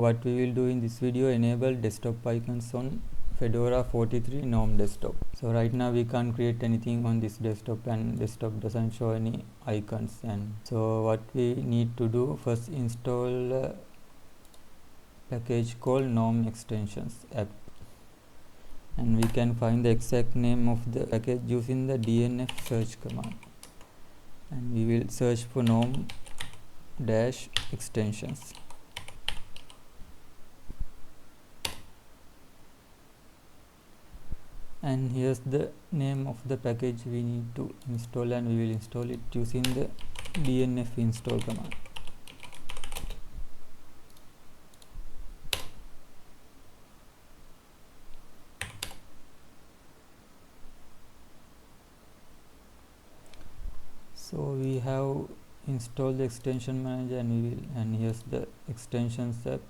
What we will do in this video, enable desktop icons on Fedora 43 GNOME desktop. So right now we can't create anything on this desktop, and desktop doesn't show any icons. And so what we need to do, first install a package called GNOME Extensions-app, and we can find the exact name of the package using the dnf search command, and we will search for gnome-extensions. And here's the name of the package we need to install, and we will install it using the dnf install command. So we have installed the extension manager, and here's the extensions app.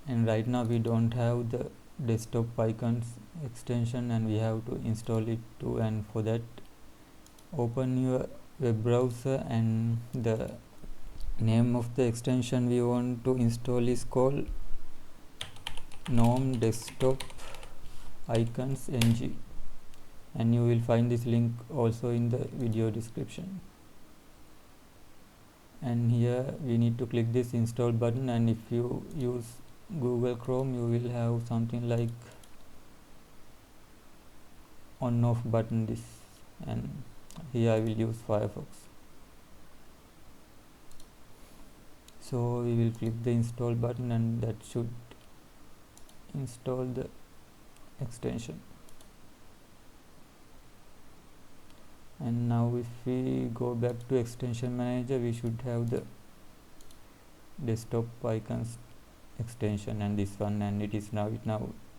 And right now we don't have the desktop icons extension, and we have to install it too. And for that, open your web browser, and the name of the extension we want to install is called GNOME desktop icons ng, and you will find this link also in the video description. And here we need to click this install button, and if you use Google Chrome, you will have something like on off button this, and here I will use Firefox. So we will click the install button, and that should install the extension. And now if we go back to extension manager, we should have the desktop icons extension, and this one, and it now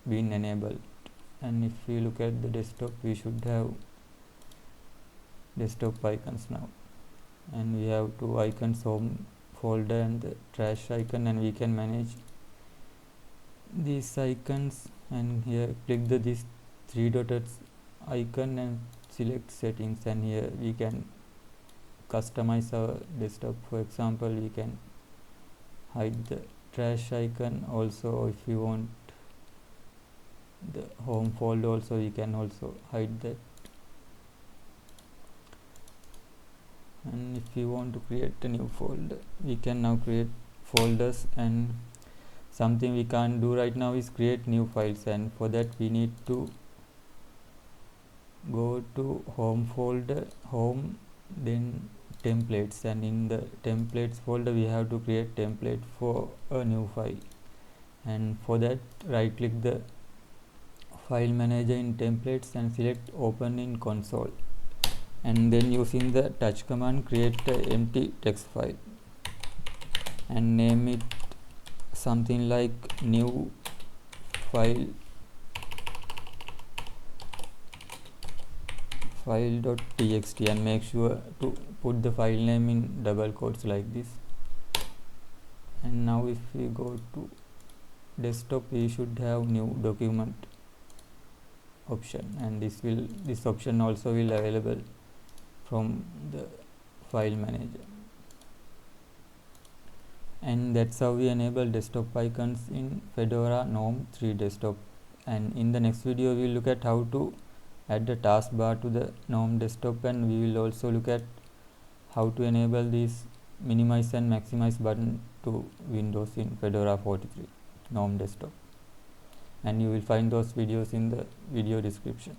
been enabled. And if we look at the desktop, we should have desktop icons now, and we have two icons, home folder and the trash icon, and we can manage these icons. And here click this three dotted icon and select settings, and here we can customize our desktop. For example, we can hide the trash icon also. If you want the home folder also, we can also hide that. And if you want to create a new folder, we can now create folders. And something we can't do right now is create new files, and for that we need to go to home folder, home, then templates, and in the templates folder we have to create template for a new file. And for that, right click the file manager in templates and select open in console, and then using the touch command create an empty text file and name it something like new file.txt, and make sure to put the file name in double quotes like this. And now if we go to desktop, we should have new document option, and this option also will available from the file manager. And that's how we enable desktop icons in Fedora GNOME 3 desktop. And in the next video, we will look at how to add the taskbar to the GNOME desktop, and we will also look at how to enable this minimize and maximize button to Windows in Fedora 43 GNOME desktop. And you will find those videos in the video description.